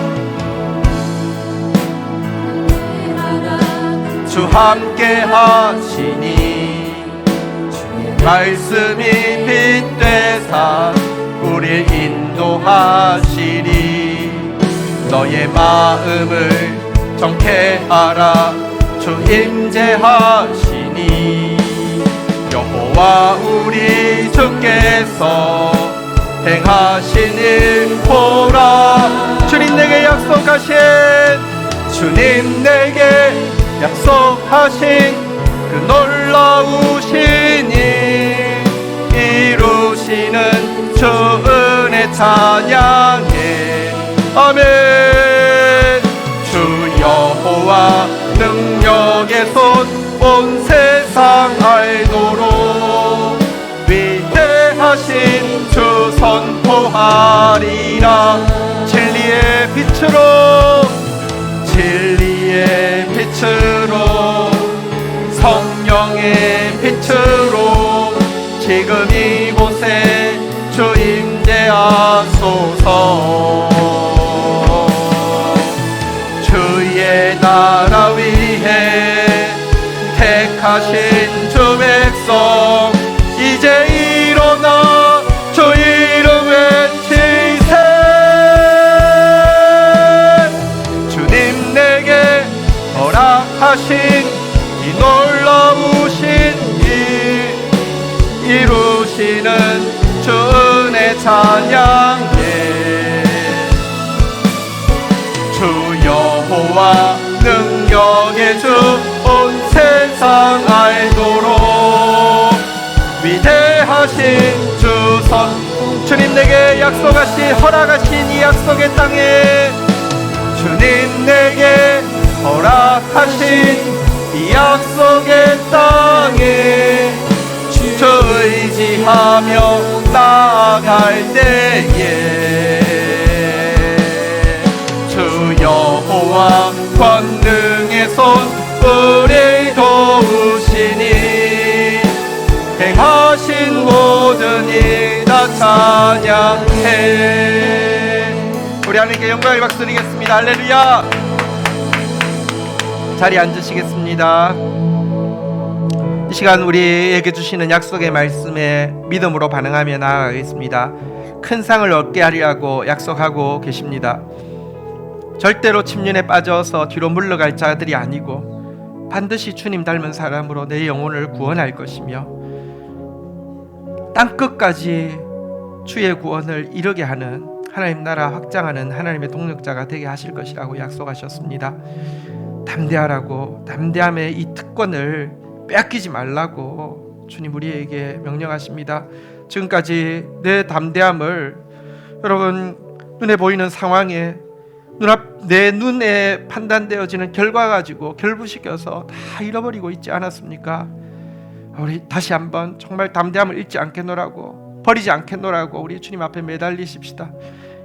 주 함께 하시니 주의 말씀이 빛되사 우릴 인도하시리. 너의 마음을 정케 하라. 주 임재하시니 여호와 우리 주께서 행하신 일 보라. 주님 내게 약속하신 주님 내게 약속하신 그 놀라우신 일 이루시는 주 은혜 찬양해. 아멘. 주 여호와 능력의 손 온 세상 알도록 위대하신 주 선포하리라. 진리의 빛으로 성령의 빛으로 지금 이곳에 주 임재하소서. 주의 나라 위에 택하신 주 백성 이제 일어나 주 이름 외치세. 주님 내게 허락하신 이 놀라우신 일 이루시는 주 은혜 찬양해. 주 여호와 능력의 주 온 세상 알도록 위대하신 주 선 주님 내게 약속하신 허락하신 이 약속의 땅에 주님 내게 허락하신 이 약속의 땅에 주 의지하며 나아갈 때에 주 여호와 권능의 손 우리 도우시니 행하신 모든 일 다 찬양해. 우리 하나님께 영광의 박수 드리겠습니다. 할렐루야. 자리에 앉으시겠습니다. 이 시간 우리에게 주시는 약속의 말씀에 믿음으로 반응하며 나아가겠습니다. 큰 상을 얻게 하리라고 약속하고 계십니다. 절대로 침륜에 빠져서 뒤로 물러갈 자들이 아니고 반드시 주님 닮은 사람으로 내 영혼을 구원할 것이며 땅끝까지 주의 구원을 이루게 하는 하나님 나라 확장하는 하나님의 동력자가 되게 하실 것이라고 약속하셨습니다. 담대하라고, 담대함의 이 특권을 빼앗기지 말라고 주님 우리에게 명령하십니다. 지금까지 내 담대함을 여러분 눈에 보이는 상황에 내 눈에 판단되어지는 결과 가지고 결부시켜서 다 잃어버리고 있지 않았습니까? 우리 다시 한번 정말 담대함을 잃지 않겠노라고, 버리지 않겠노라고 우리 주님 앞에 매달리십시다.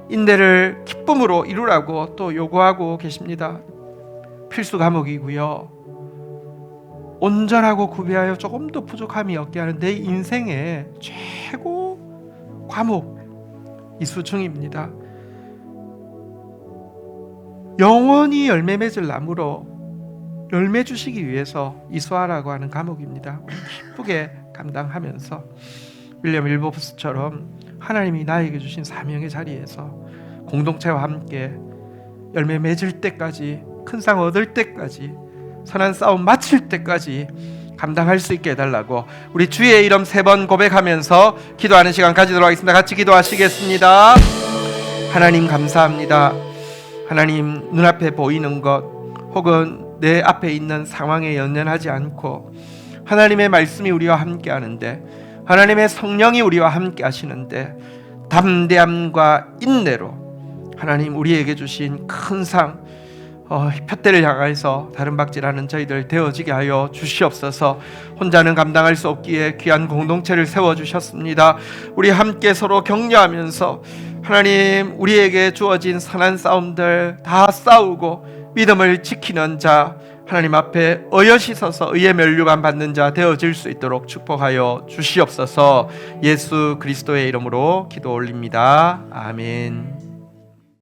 인내를 기쁨으로 이루라고 또 요구하고 계십니다. 필수 과목이고요. 온전하고 구비하여 조금도 부족함이 없게 하는 내 인생의 최고 과목 이수중입니다. 영원히 열매 맺을 나무로 열매 주시기 위해서 이수하라고 하는 과목입니다. 기쁘게 감당하면서 윌리엄 윌버포스처럼 하나님이 나에게 주신 사명의 자리에서 공동체와 함께 열매 맺을 때까지, 큰 상 얻을 때까지, 선한 싸움 마칠 때까지 감당할 수 있게 해달라고 우리 주의 이름 3번 고백하면서 기도하는 시간 가지도록 하겠습니다. 같이 기도하시겠습니다. 하나님 감사합니다. 하나님 눈앞에 보이는 것 혹은 내 앞에 있는 상황에 연연하지 않고 하나님의 말씀이 우리와 함께 하는데, 하나님의 성령이 우리와 함께 하시는데 담대함과 인내로 하나님 우리에게 주신 큰 상 푯대를 향해서 다름박질하는 저희들 되어지게 하여 주시옵소서. 혼자는 감당할 수 없기에 귀한 공동체를 세워주셨습니다. 우리 함께 서로 격려하면서 하나님 우리에게 주어진 선한 싸움들 다 싸우고 믿음을 지키는 자, 하나님 앞에 어여시 서서 의의 면류관 받는 자 되어질 수 있도록 축복하여 주시옵소서. 예수 그리스도의 이름으로 기도 올립니다. 아멘.